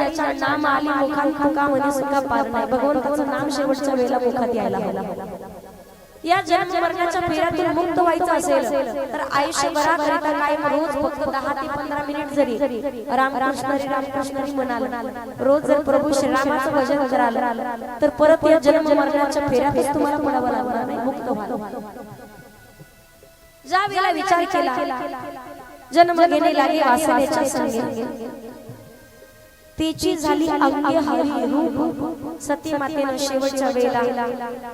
ज्याच्या नाम आली मुखामध्ये सुद्धा पार नाही, भगवंताचं नाम शेवटच्या वेळेला मुखात यायला हवं। या जन्म मरणाच्या फेऱ्यातून मुक्त व्हायचं असेल तर आयुष्यभराकरिता काय रोज फक्त 10 ते 15 मिनिट जरी रामकृष्ण हरी म्हणाल, रोज जर प्रभू श्रीरामाचं भजन कराल तर परत या जन्म मरणाच्या फेऱ्यातच तुम्हाला पडावं लागणार नाही, मुक्त व्हाल। ज्या वेळेला विचार केला जन्म घेणे लागे वासनेच्या संगे, तिची झाली अंगी हरी रूप, सती मातेनं शेवटच्या वेळेला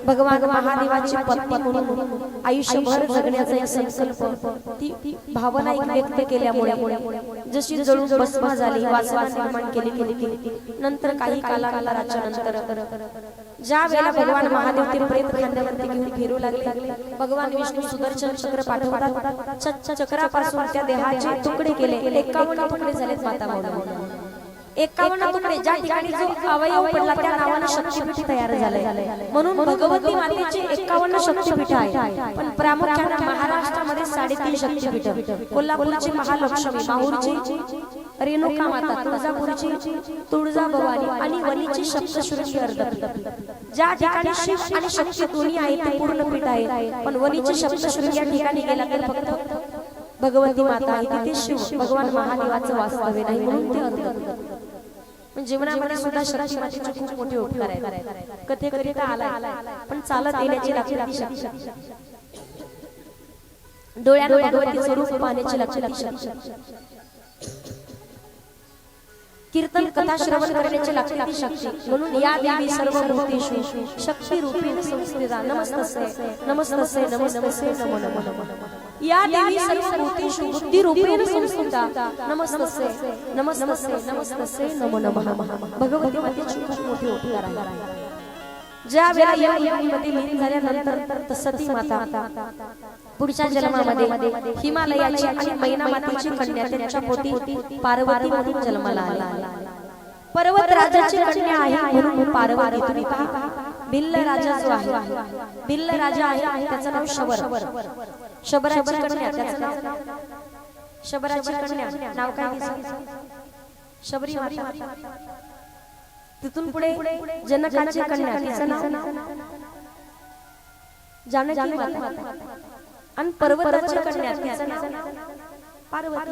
भगवान महादेवाची पत्नी म्हणून आयुष्यभर जगण्याचा एक संकल्प, ती भावना एक व्यक्त केल्यामुळे जशी जळून भस्म झाली, वासना निर्माण केली। नंतर काही कालांतराच्या नंतर ज्या वेळेला भगवान महादेव ते प्रेत खांद्यावरती घेऊन फिरू लागले, भगवान विष्णू सुदर्शन चक्र पाठवतात, चक्रापासून त्या देहाचे तुकडे केले, 51 तुकडे झालेत माता माऊली। 51 तुकडे, ज्या ठिकाणी जो अवयव पडला त्या नावाने शक्तिपीठ तयार झाले, म्हणून भगवती मातेचे 51 शक्तिपीठ आहे। पण प्रामुख्याने महाराष्ट्रामध्ये 3.5 शक्तिपीठ, कोल्हापूरची महालक्ष्मी, माहूरची रेणुका माता, तुळजापूरची तुळजा भवानी आणि वणीची सप्तशृंगी अर्धपीठ। ज्या ठिकाणी शिव आणि शक्ती दोन्ही आहे ते पूर्ण पीठ आहे, पण वणीची सप्तशृंगी या ठिकाणी गेला तर फक्त भगवती माता आहे, तिथे शिव भगवान महादेवाचं वास्तव्य नाही, म्हणून ते अर्धपीठ। पण जीवनामध्ये सुद्धा शक्ती मातेचे खूप मोठे उपकार आहेत। कथेकरिता आलाय पण चालत येण्याची लागते शक्ती, डोळ्याने भगवती स्वरूप पाहण्याची लागते शक्ती, कीर्तन कथा श्रवण करण्याची लागते शक्ती। म्हणून या देवी सर्वभूतेषु शक्ती रूपेण संस्थिता, नमस्तस्यै नमस्तस्यै नमस्तस्यै नमो नमः। या देवी सर्वभूतेषु बुद्धी रूपेण संस्थिता, नमस्तस्यै नमस्तस्यै नमस्तस्यै नमो नमः। भगवती मातेची खूप मोठी उपकार आहे। ज्या वेळेला या योनीमध्ये लीन झाल्यानंतर सती माता पुढच्या जन्मामध्ये हिमालयाची आणि मैना मातेची कन्या, त्यांच्या पोटी पार्वती म्हणून जन्माला आली। पर्वत राजाची कन्या आहे म्हणून पार्वती। तुम्ही पहा, भिल्ल राजा जो आहे, भिल्ल राजा आहे त्याचं नाव शबर, शबराची कन्या, त्याचं नाव शबराची कन्या, नाव काय तिचं? शबरी माता। तिथून पुढे जनकाची कन्या, तिचं नाव जानकी माता, आणि पर्वताची कन्या तिचं नाव पार्वती।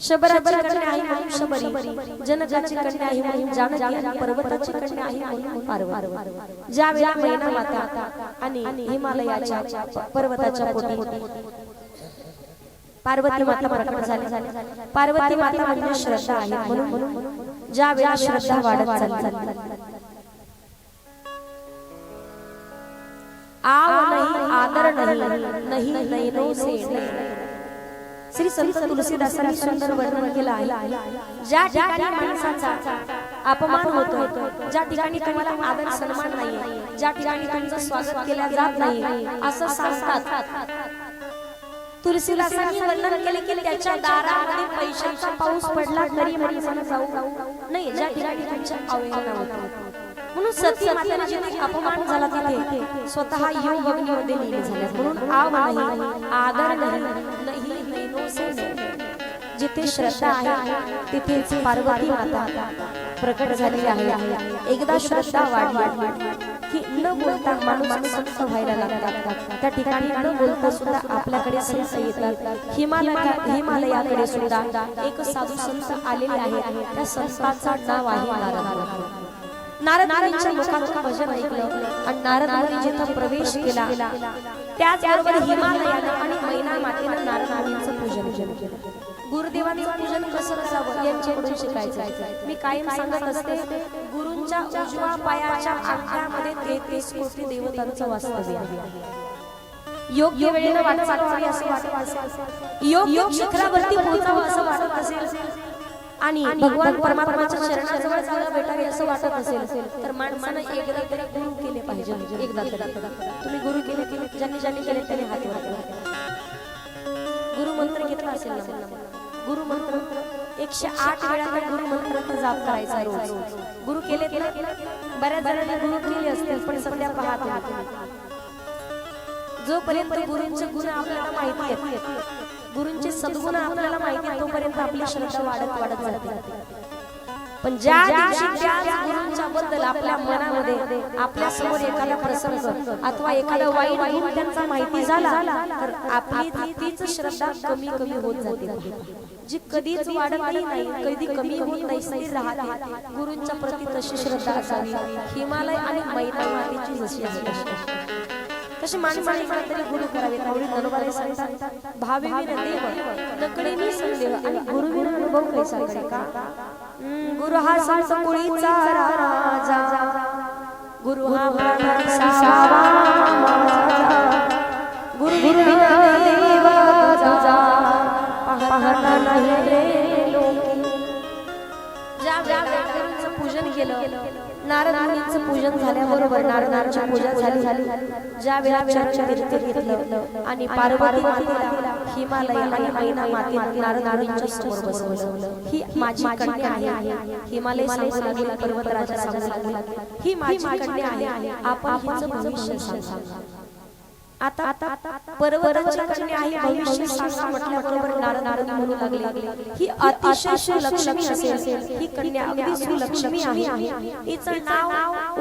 शबराची कन्या आहे म्हणून शबरी, जनकाची कन्या आहे म्हणून जानकी, आणि पर्वताची कन्या आहे म्हणून पार्वती। ज्या वेळेला मैना माता आणि हिमालयाच्या पर्वताच्या पोटी पार्वती माता प्रकट झाली, पार्वती माता म्हणजे श्रद्धा आहे, म्हणून ज्या वेळेला श्रद्धा वाढत चालली, आव नहीं आदर नहीं नहीं नैनो से नहीं। श्री संत तुलसीदासांनी सुंदर वर्णन केलं आहे। ज्या ठिकाणी माणसाचा अपमान होतो, ज्या ठिकाणी तुम्हाला आदर सन्मान नाहीये, ज्या ठिकाणी तुमचं स्वागत केलं जात नाही असं सांगतात, तुलसीदासांनी वर्णन केले की त्याच्या दारामध्ये पैशाचा पाऊस पडला तरी माणसाला जाऊ नाही, ज्या ठिकाणी त्यांच्या अवहेलना होते। म्हणून सती मातेला जिथे अपमान झाला तिथे स्वतः योग अग्नीमध्ये लीन झाल्या, म्हणून आव नाही आदर नाही नैनो से नहीं। जिथे श्रद्धा आहे तिथेच पार्वती माता प्रकट झाली आहे। एकदा श्रद्धा वाढली की न बोलता माणूस संत व्हायला लागतात, त्या ठिकाणी न बोलता सुद्धा आपल्याकडे संत येतात। हिमालयाकडे सुद्धा एक साधू संत आलेले आहे, त्या संतांचं नाव आहे नारद। नारद मुनींच्या मुखातून भजन ऐकलं आणि नारद मुनी जिथे प्रवेश केला त्याचबरोबर हिमालयाने आणि मैना मातेने नारद मुनींचं पूजन केलं। गुरुदेवांचं पूजन कसं करावं यांच्याकडून शिकायचं। मी कायम सांगत असते, गुरूंच्या उजव्या पायाच्या अंगठ्यामध्ये 33 कोटी देवतांचं वास्तव्य आहे। योग्य वेळेला वाटचाल करावी असं वाटत असेल, योग्य शिखरावरती पोहोचावं असं वाटत असेल, आणि भगवान परमात्म्याच्या चरणाजवळ जायला भेटावे असं वाटत असेल तर माणसाने एकदा तरी गुरु केले पाहिजे। एकदा तरी तुम्ही गुरु केले, ज्यांनी केले त्याने हात वर गुरु मंत्र घेतला असेल ना, गुरु मंत्र 108 वेळा गुरु मंत्राचा जाप करायचा रोज। गुरु केले, बऱ्याच जणांनी गुरु केले असतील, पण सध्या पाहत जोपर्यंत गुरूंचे गुण आपल्याला माहिती आहेत, गुरूंचे सद्गुण आपल्याला माहिती आहे, तोपर्यंत आपली श्रद्धा वाढत जाते। पण ज्या दिवशी त्या गुरूंच्या बद्दल आपल्या मनामध्ये आपल्या समोर एखादा प्रसंग अथवा एखादा वाईट गुण त्यांचा माहिती झाला तर आपली तीच श्रद्धा कमी कमी होत जाते, जी कधीच वाढतही नाही, कधी कमी होत नाही, स्थिर राहते। गुरूंच्या प्रती तशी श्रद्धा असावी, हिमालय आणि मैना मातीची जशी आहे तशी माणसाने काहीतरी गुरु करावे। त्यावेळी नरोबाला सांगतात भावेवी देव नकळीनी संदेव आणि गुरुविन अनुभव कैसा का। गुरु हा संकुळीचा राजा, गुरु हा सावा गुरुविन देव जा पाहता नाही रे लोकी। ज्या गुरूंचं पूजन केलं, नारद मुनींचं पूजन झाल्याबरोबर नारदांची पूजा झाली, ज्या वेळा चरण घेतलं आणि पार्वती मातेला हिमालय आणि मैना मातेला नारदांच्या समोर बसवलं। ही माझी कन्या आहे, हिमालय सांगू लागला, पर्वतराजा सांगू लागला, ही माझी कन्या आहे, आपण हिचं भविष्य सांगा। आता पर्वताची कन्या आहे, भविष्य सांगा म्हटल्याबरोबर नारद म्हणू लागले ही अतिशय सुलक्ष्मी असेल, ही कन्या अगदी सुलक्ष्मी आहे, हिचं नाव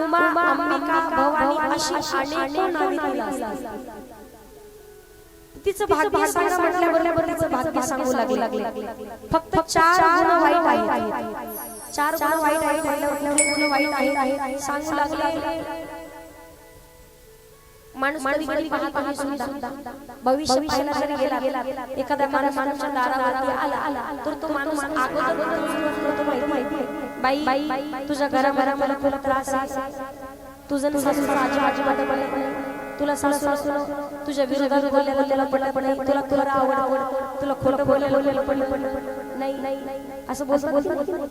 उमा अंबिका भवानी अशी अनेक नावे तिला असतात। तिचं भाग्य सांगा म्हटल्याबरोबर तिचं भाग्य सांगू लागले। फक्त 4 गुण वाईट आहेत, 4 गुण वाईट आहेत म्हटल्यावर गुण वाईट आहेत सांगू लागले। माणूस कधी पाहत नाही सुद्धा, भविष्य पाहायला जरी गेला, एखाद्या माणसाच्या दारावरती आला तर तो माणूस अगोदर माहिती बाई तुझ्या घरामध्ये मला तुला त्रास आहे, तुझं सासूचं अजिबात तुला सासू तुझ्या विरोधात बोललेलं त्याला पडलं नाही, तुला तुला आवडतं, तुला खोटं बोललेलं पडलं नाही असं बोलतो।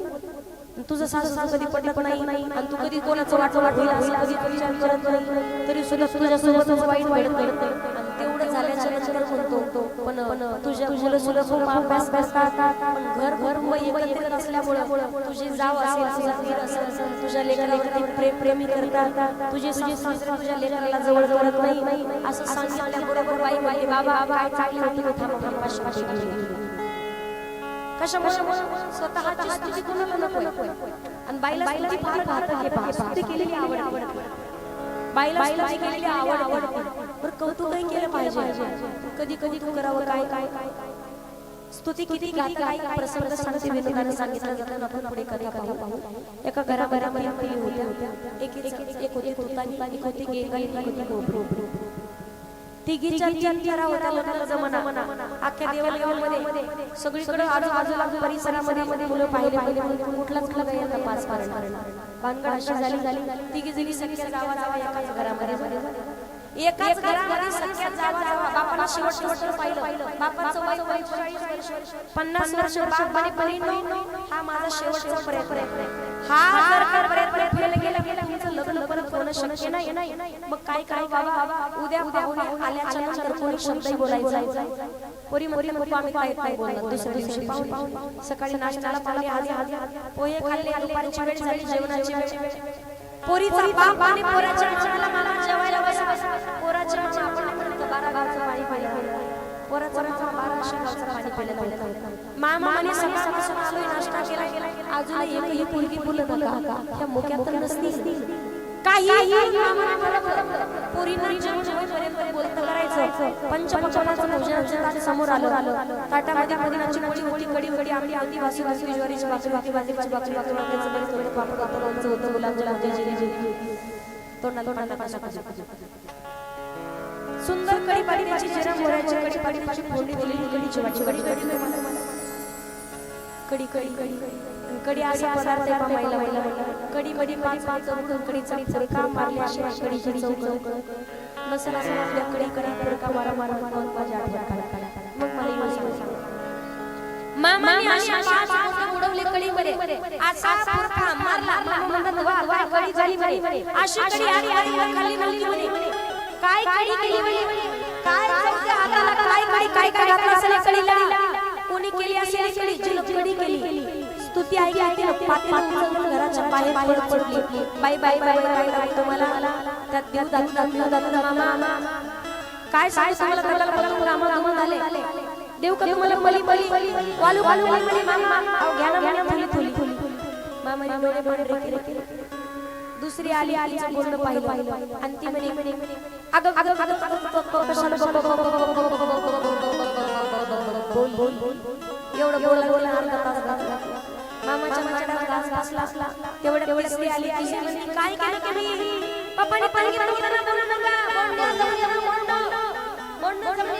तुझं सासू कधी पडत नाही आणि तू कधी कोणाचं वाटोवाट होईल असं कधी विचार करत नाही, तरी सुद्धा तुझ्या सोबतच वाईट घडत आणि तेवढं झाल्याच्या नंतर म्हणतो पण तुझ्या मुलं सुद्धा खूप अभ्यास करतात, पण घर एकत्रित असल्यामुळे तुझी जाव असेल, तुझा दीर असेल, तुझ्या लेकराला प्रेमी करतात, तुझे सासू तुझ्या लेकराला जवळ करत नाही असं सांगितल्याबरोबर बाई म्हणते बाबा काय चाललं होतं थांबा कशामुळे स्वतःची स्तुती कोणाला नकोय आणि बाईला स्तुती फार भावते, स्तुती केलेली आवड बाईला स्तुती केलेली आवड पण कौतुकही केलं पाहिजे। कधी कधी तू करावं काय स्तुती किती काय प्रसंग सांगते विनोदाने सांगितलं जातं, आपण पुढे कथा पाहू। एका घरामध्ये मुली होत्या, एक होती तुतानी, एक होती गेंगाई, एक होती गोबरू। तिघीच्या तीन होता लग्नाला जमाना, अख्ख्या देवालयामध्ये सगळीकडे आजूबाजूला परिसरामध्ये मुलं पाहिले कुठलाच मुलगा पास पाडणार भानगड अशी झाली। तिघी जणी सगळ्या जावा एकाच घरामध्ये सगळ्या जावा बापाला शेवट पाहिलं, बापाचं वय 50 वर्ष, बापाने हा माझा शेवटचा प्रयत्न आहे, हा जर प्रयत्न फेल गेला तुमचं लग्न परत होणं शक्य नाही, मग काय करावं बाबा, उद्या आल्याच्या नंतर कोणी शब्दही बोलायचा पोरी नको आम्ही काय बोलणार, दुसऱ्या दिवशी पाहून सकाळी नाश्त्याला पाहुणे आले, पोहे खाल्ले, दुपारची वेळ झाली, जेवणाची वेळ, पोरीचा बाप आणि पोराच्या मामाला मला जेवायला बसवा, पोराच्या मामा आपण 12 गावचं पाणी पिलं, पोराचा मामा 1200 गावचं पाणी पिलं, मामा म्हणे सकाळपासून आलोय नाश्ता केला, अजून एकही पोरगी बोलत नका, ह्या मुख्यात नसतील काही पोरी जेवणापर्यंत बोलत करायचं। पंचपक्वान्नाचं भोजन समोर आलं, ताटामध्ये पुदिनाची पोळी होती, कढी आमटी, बासुंदी, ज्वारीची भाकरी, बाजरीची भाकरी, वांग्याचं भरीत होतं, पापड होतं, लोणचं होतं, गुलाबजाम होते, जिलेबी, तोंडाला पाणी, सुंदर कढीपत्त्याची जिरा मोहऱ्याची कढीपत्त्याची फोडणी दिलेली कढीची कढी असा पदार्थ आहे महिला कढीमध्ये 5 रुपये कढीचा फरका मारली अशी कढीची चौक नसेल असं आपल्या कढी फरका मारा माझ्या आठवण मग मला येऊन सांग मामाने अशा 5 उडवले कढीमध्ये असा फरका मारला मामा म्हणतात वा कढी झाली बरी अशी कढी आली खाली नव्हती म्हणे काय कढी केली म्हणे काय चौथ्या हाताला काय घातलं असेल कढीला कोणी केली असेल कढी कढी केली स्तुती ऐकली पाठी घराच्या बाहेर पडली बाई काय तुम्हाला त्यात देव मामा काय सांगू तुम्हाला कामा झाले देव का तुम्हाला बली वालू मामा घ्या ना म्हणे थोली मामाने डोळे पांढरे केले दुसरी आली आलीचं बोलणं पाहिलं आणि ती म्हणे अगं अगं कशाला बोल बोल एवढं बोला बोला अर्धा तास घातला मामाच्या मांडीवर घास घासला तेवढ्या तिसरी आली ती काय केलं तुम्ही पप्पाने सांगितलं होतं ना बोलू नका बोंड जाऊ दे बोंड जाऊ दे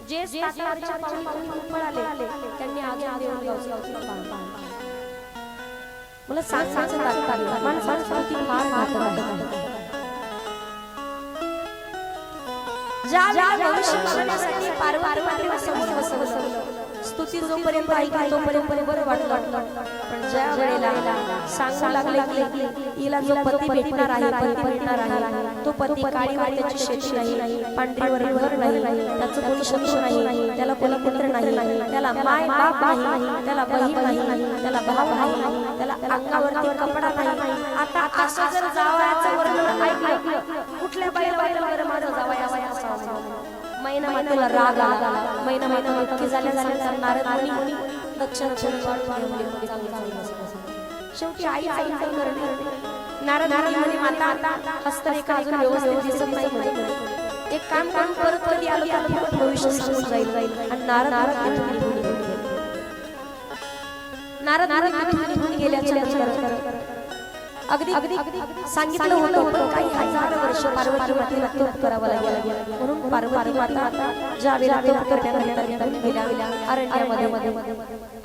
जे सातारच्या पाहुणी पळाले त्यांनी आजून देऊन गावचं मला सांगायचं तात्पर्य माणसांसाठी फार महत्त्वाचं आहे ज्या भविष्य बघण्यासाठी पार्वती समोर बसवलं स्तुती जोपर्यंत ऐकली तोपर्यंत बरं वाटलं पण ज्या वेळेला सांगू लागले की हिला जो पती भेटणार आहे तो पती काळी वाट्याची शेती नाही पांढरीवर घर नाही त्याचं कोणी शत्रू नाही त्याला कोणी पुत्र नाही त्याला माय बाप नाही त्याला बहीण नाही त्याला भाऊ नाही त्याला अंगावरती कपडा नाही आता असं जर जावयाचं वर्णन ऐकलं कुठल्या बाईला वाटेल बरं माझं जावया असावं महिना महिन्याला राग आला महिना नक्की झाल्यानंतर नारद मुनी दक्षिण शेवटी आई आईचं करणे नारद मुनी माता हस्तरेखा अजून व्यवस्थित दिसत नाही म्हणे एक काम करून परत कधी आलो तर भविष्य सांगून जाईल आणि नारद मुनी गेल्याच्या नंतर अगदी सांगितलं होतं काही हजार वर्ष पार्वती मातेला तप करावं लागलं म्हणून पार्वती माता ज्या वेळेला तप करण्यानंतर गेल्या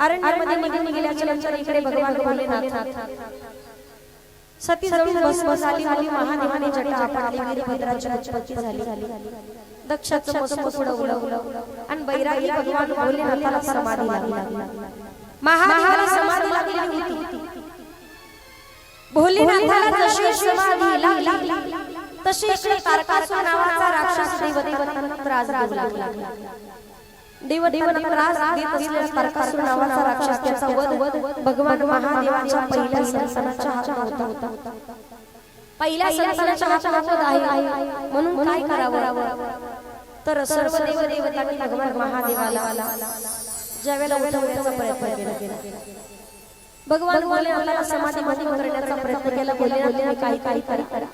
अरण्यामध्ये निघून गेल्याच्या नंतर इकडे भगवान भोलेनाथ सती जळून भस्म झाली महादेवाने जटा आपटली वीरभद्राची उत्पत्ती झाली दक्षाचं मस्तक उडवलं आणि बैरागी भगवान भोलेनाथाला समाधी लागली महादेवाला समाधी लागली होती भोलेनाथाला जशी समाधी लागली तशी इकडे तारकासुर नावाचा राक्षस देवदेवतांना त्रास देऊ लागला देवदेवतांना त्रास देत असलेला तारकासुर नावाचा राक्षस त्याचा वध भगवान महादेवाच्या पहिल्या संतानाच्या हातात होता पहिल्या संतानाच्या हातात आहे म्हणून काय करावं तर सर्व देवदेवतांनी भगवान महादेवाला ज्यावेळेला उठवण्याचा प्रयत्न केला भगवान भोलेनाथाला समाधीमध्ये करण्याचा प्रयत्न केला भोलेनाथाने काही करा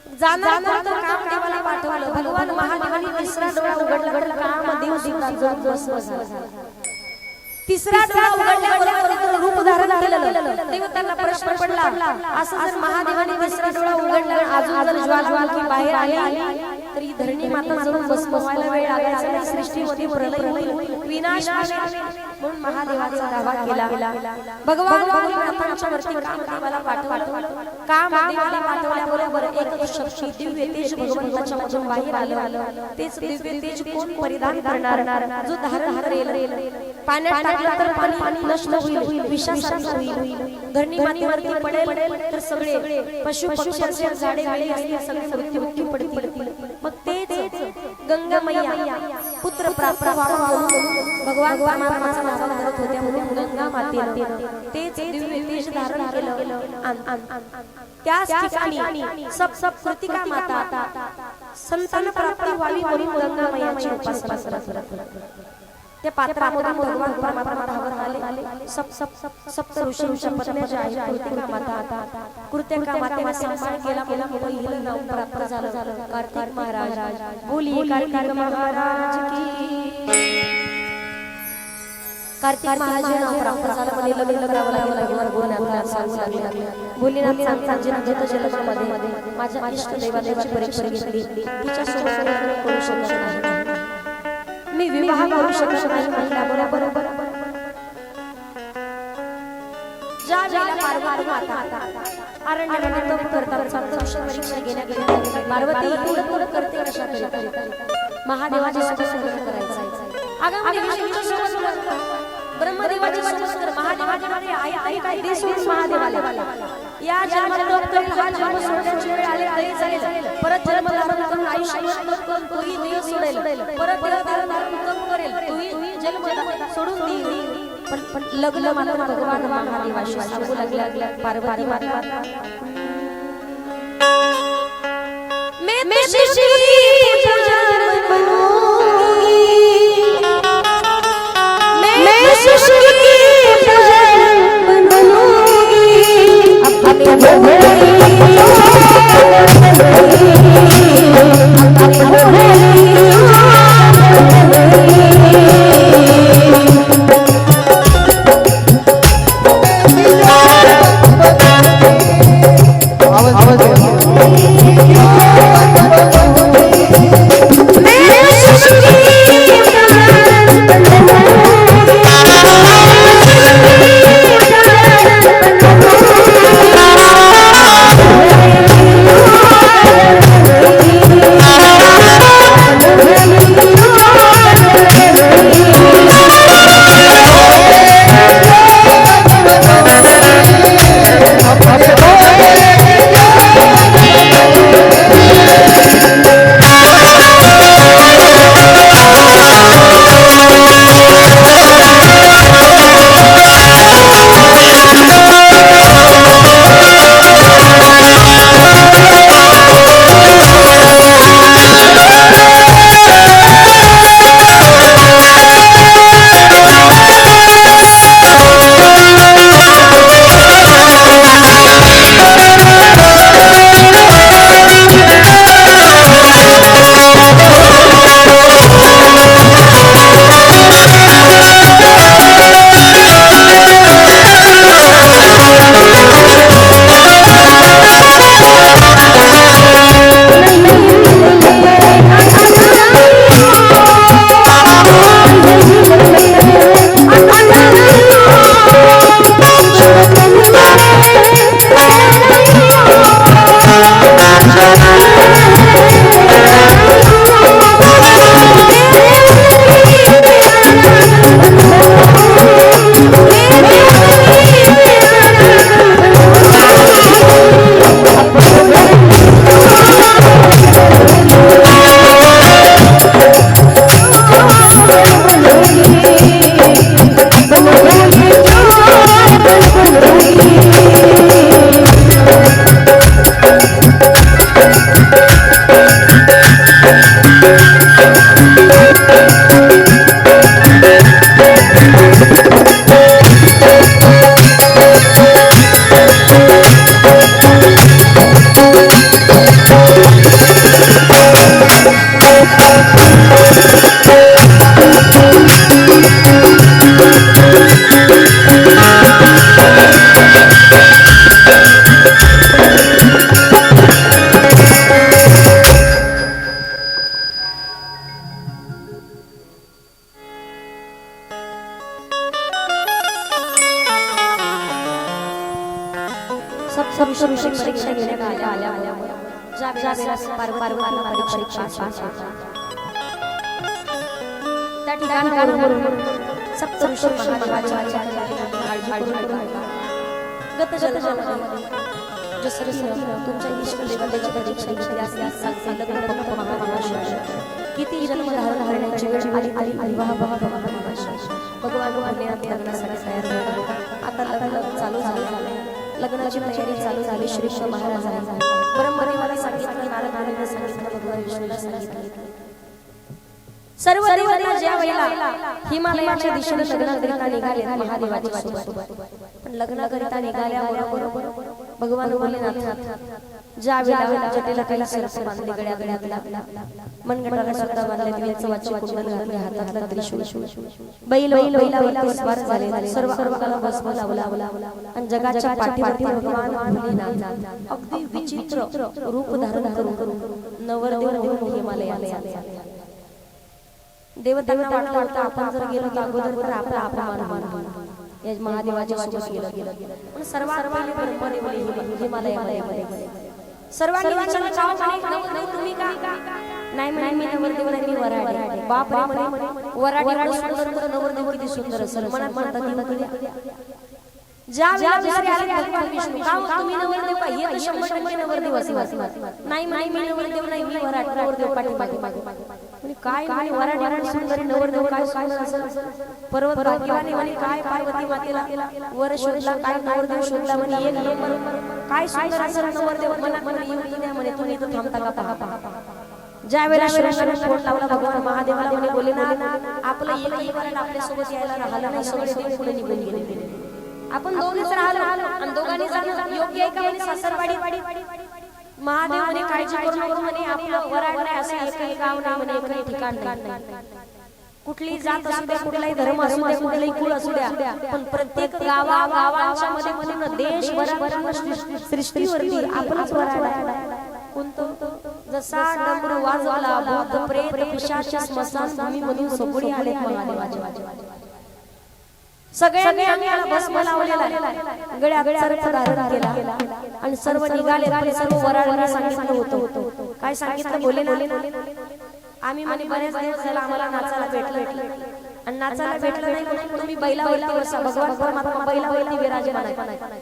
जाणार तर कामदेवाला पाठवलं भगवान महादेवाने तिसरा डोळा उघडला कामदेव सुद्धा जळून भस्म झाला तिसरा डोळा उघडल्याबरोबर रूप धारण केलं देवतांना प्रश्न पडला असं जर महादेवाने तिसरा डोळा उघडला अजून जर ज्वालामुखी बाहेर आली तर ही धरणी माता जळून भस्म व्हायला वेळ लागायचा नाही सृष्टीमध्ये प्रलय होईल विनाश होईल म्हणून महादेवाचा दावा केला भगवान भोलेनाथांच्या वरती कामदेवाला कामदेवाला पाठवल्याबरोबर एक शक्ती दिव्य तेज भगवंताच्या मधून बाहेर आलं तेच दिव्य तेज कोण परिधान करणार जो धारण करेल पाण्यात टाकलं तर पाणी नष्ट होईल विषासारखं होईल धरणी मातेवरती पडेल तर सगळे पशु पक्षी असेल झाडे वेळे असतील सगळे मृत्युमुखी पडतील मग तेच गंगा मैया पुत्र प्राप्त व्हावं भगवान परमात्म्याचा नाव धरत होत्या म्हणून गंगा मातेनं तेच दिव्य तेज धारण केलं त्याच ठिकाणी सब कृतिका माता संतान प्राप्ती व्हावी म्हणून गंगा मैयाची उपासना करत त्या पात्रामधून भगवान परमात्मा धावत आले सप्त ऋषींच्या पत्न्या ज्या आहेत कृतिका माता कृतिका मातेने सांभाळ केला पहिलं नाव प्राप्त झालं कार्तिक महाराज बोली कार्तिक महाराज की कार्तिक महाराज नाव प्राप्त झालं म्हणजे लग्न करावं लागलं भोलेनाथ सांगू लागले भोलेनाथ सांगतात जन्मामध्ये माझ्या इष्ट देवाची परीक्षा घेतली तिच्यासोबत करू शकत नाही मी विवाह करू शकत नाही बरोबर ज्या वेळेला पार्वती माता अरण्यामध्ये तप करतात संतोष परीक्षा घेण्याकरिता पार्वती पुढे करते कशा महादेवाची सुखसुख करायचं आगामध्ये विष्णूची सुखसुख ब्रह्मदेवाची सुखसुख महादेवाची आई काय देश महादेवाला या जन्मात तप करेल हा जन्म सोडण्याची वेळ आली तरी जाईल परत जन्म धारण करून आयुष्यभर तप करून तोही देह सोडेल परत धारण तप करेल तोही जन्म सोडून देईल पण लग्न मात्र भगवान महादेवाशी सांगू लागल्या पार्वती माता मैं शिशि पूजन बनूंगी मैं सप्त ऋषी परीक्षा घेण्यात आल्या ज्या वेळेस पार्वती परीक्षा त्या ठिकाणी सप्त ऋषी महादेवाच्या गत जन्मामध्ये तुमच्या इष्ट देवतेची परीक्षा घेतली असल्यास सांगते लग्न फक्त महाशिव किती जन्म धारण करण्याची वेळ आली विवाह भगवान बोलण्यात लग्नासाठी तयार झाले आता लग्न चालू झाले लग्नाची तयारी चालू झाली श्री महाराज परंपरेला सांगितलं नारदाने सांगितलं भगवान विष्णूला सांगितलं सर्व देवता ज्या वेळेला हिमालयाच्या दिशेने लग्नाकरिता निघाले महादेवाच्या सोबत पण लग्नाकरिता निघाल्याबरोबर भगवान भोलेनाथ ज्या वेळेला जटेला काही सर्प बांधले गळ्यात मनगटाला सुद्धा बांधले दिव्याचं वाच्य कुंडल घातले हातातला त्रिशूळ बैलावरती स्वार झाले सर्व अंगाला भस्म लावला आणि जगाच्या पाठीवरती भगवान भोलेनाथ अगदी विचित्र रूप धारण करून नवरदेव होऊन हिमालयाला आले देवतांना वाटलं होतं आपण जर गेलो तर अगोदर तर आपला अपमान या महादेवाच्या सोबत गेलं पण सर्वात पहिले परंपरेमध्ये हिमालयामध्ये सर्वांनी विचारलं का तुम्ही का नाही म्हणे मी नवरदेव नाही मी वराडी बाप रे म्हणे वराडी सुंदर नवरदेव किती सुंदर असेल मनात म्हणतात ज्या वेळेला दुसरे आले भगवान विष्णू का तुम्ही नवरदेव का हे 100% नवरदेव असतात नाही म्हणे मी नवरदेव नाही मी वराडी नवरदेव पाठीमागे म्हणजे काय म्हणे वराडी सुंदर नवरदेव काय सुंदर असेल पर्वत भाग्यवान म्हणे काय पार्वती मातेला वर शोधला काय नवरदेव शोधला म्हणे एक नंबर काय सुंदर असेल नवरदेव मनात म्हणे येऊ द्या म्हणे तुम्ही इथं थांबता का पहा ज्या वेळेला शरीराला फोन लावला भगवान महादेवाला म्हणे बोले ना आपलं एकही वराड आपल्या सोबत यायला राहिलं नाही सगळे देव पुढे निघून गेले आपण दोघेच राहिलो आणि दोघांनी जाणं योग्य आहे का म्हणे सासरवाडी महादेव म्हणे काळजी करू नको म्हणे आपलं वराड नाही असं एकही गाव नाही म्हणे एकही ठिकाण नाही कुठली जात असू द्या कुठलाही धर्म असू द्या कुठलाही कुळ असू द्या पण प्रत्येक गावाच्या मध्ये पूर्ण देशभरात सृष्टीवरती आपणच वराड आहे कोणतं जसा डमरू वाजवला भूत प्रेत पिशाच स्मशान भूमीमधून सगळी आले महादेवाचे सगळ्यांनी अंगाला भस्म लावलेला गळ्यात सर्प धारण केला आणि सर्व निघाले पण सर्व वराडाने सांगितलं होतं काय सांगितलं बोले आम्ही म्हणे बरेच दिवस झाला आम्हाला नाचायला भेटलं आणि नाचायला भेटलं नाही म्हणून तुम्ही बैलावरती बसा भगवान परमात्मा बैलावरती विराजमान आहे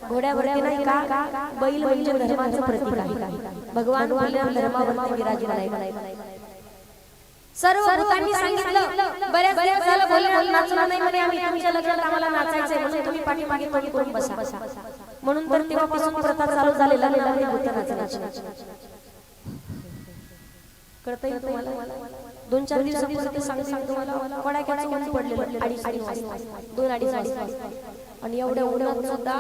घोड्यावरती नाही का बैल म्हणजे धर्माचं प्रतीक आहे भगवान धर्मावरती विराजमान आहे सर्व भूतांनी सांगितलं बरेच दिवस झालं बोलले नाचलं नाही म्हणे आम्ही तुमच्या लग्नात आम्हाला नाचायचंय म्हणून तुम्ही पाठीमागे तोंड करून बसा म्हणून तर तेव्हापासून प्रथा चालू झालेला आहे भूत नाचण्याची कळतंय तुम्हाला 2-4 दिवसापूर्वी सांगते तुम्हाला कडाक्याचं ऊन पडलेलं 2-2:30 वाजता आणि एवढ्या उन्हात सुद्धा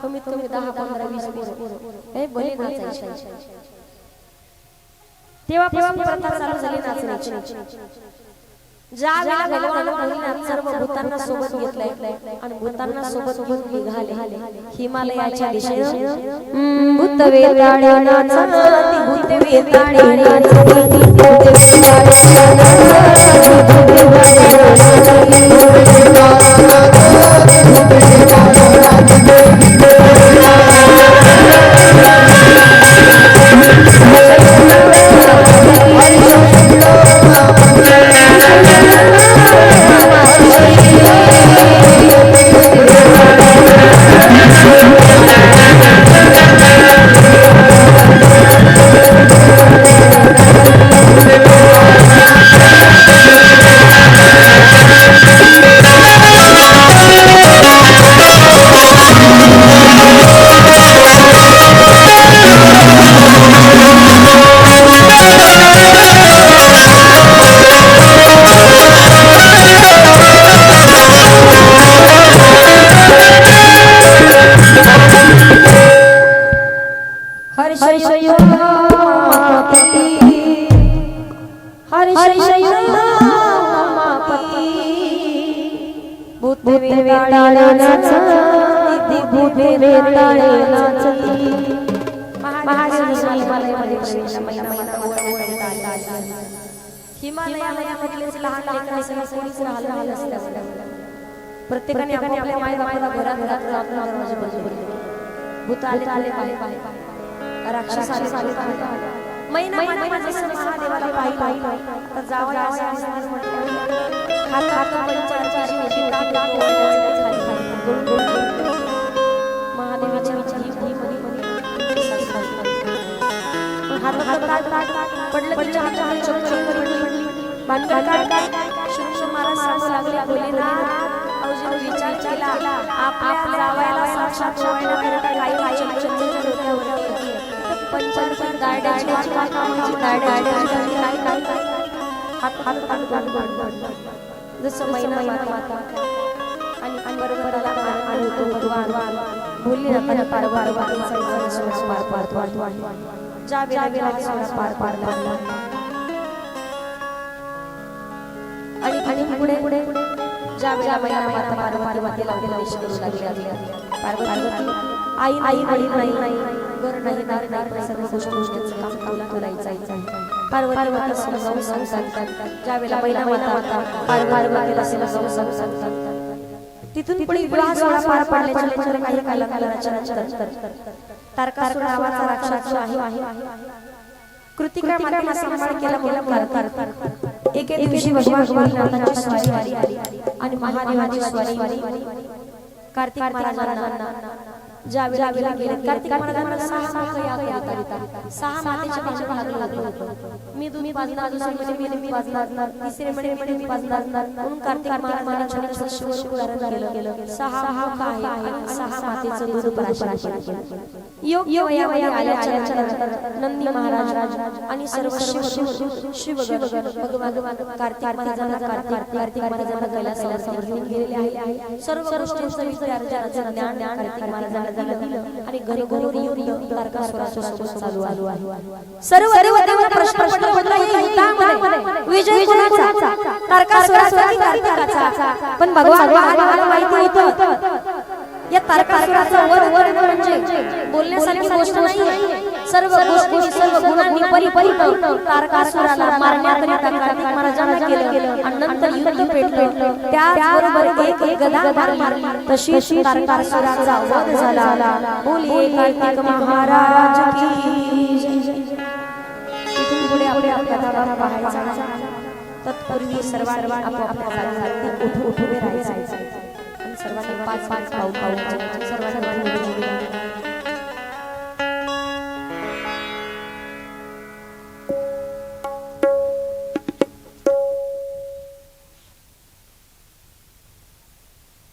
कमीत कमी 10-15-20 पोरं हे भले नाचायचे तेव्हापासून प्रथा चालू झाली नाचण्याची ज्या वेळेला भगवान भोलेनाथ सर्व भूतांना सोबत घेतलंय आणि भूतांना सोबत घेऊन निघाले हिमालयाच्या दिशेने भूत वेताळे नाचती भूत वेताळे नाचती प्रत्येकाने आपापल्या मायबापाला घरात दरवाजे बंद भूत आले राक्षस आले महिना जसं महादेवाला पाहिलं तर जावं असं म्हटलं हात पंचाची होती महादेवाच्या पडलं तिच्या हाताने भानगड शुक्ष महाराज सांगू लागले भोलेनाथ अवजीने विचार केला आपल्या जावयाला साक्षात शिवायला काही चंद्राच्या डोक्यावरती पंचाची दाड्याची जसं महिना माता आणि बरोबरला आणि तो भगवान भोलेनाथाने पार ज्या वेळेला पार आणि पुढे ज्या वेळेला महिना माता पार्वतीला उपदेश करू लागली पार्वती आई नाही घर नाही सर्व गोष्टींचं काम तुला करायचं पार्वती माता समजावून सांगतात ज्या वेळेला महिना माता पार्वतीला समजावून सांगतात तिथून पुढे विवाह सोहळा पार पाडल्याच्या काही कालांतराच्या नंतर तारकासुर नावाचा राक्षस आहे कृतिका मातेला संहार केला म्हणून एके दिवशी भगवान भोलेनाथांची स्वारी आली आणि महादेवाची स्वारी कार्तिक महाराजांना ज्या वेळेला गेले कार्तिक महाराजांना 6 माते सहा मातेच्या भाषण लागलं होतं मी तुम्ही पाजणार दुसरे मी पाजणार तिसरे मी पाजणार म्हणून कार्तिक महाराजांनी छोटं उदाहरण केलं 6 मुख आहे आणि 6 मातेचं दूध पराशर योग आल्याच्या नंतर नंदी महाराज आणि सर्व शिवगण भगवान कार्तिक महाराजांना कैलासाला समर्पित केलेले आहे सर्व गोष्टींचं विचार ज्ञान कार्तिक महाराजांना आणि घरोघरी येऊन तारकासुरासुर चालू आहे सर्व देवतांना प्रश्न पडला युद्धामध्ये विजय कोणाचा तारकासुराचा की कार्तिकाचा पण भगवान माहिती होतं या तारकासुराचा वर म्हणजे बोलण्यासारखी गोष्ट नाही सर्व गुणांनी परिपूर्ण तारकासुराला मारण्याकरिता कार्तिक महाराजांना केलं आणि नंतर युद्ध पेटलं त्याचबरोबर एक गदा मारली तशी तारकासुराचा वध झाला बोलिये कार्तिक महाराज की जय इथून पुढे आपल्या पाहायचा तत्पूर्वी सर्वांनी आपापल्या जागी उभे राहायचे आणि सर्वांनी 5 पाऊल सर्वांनी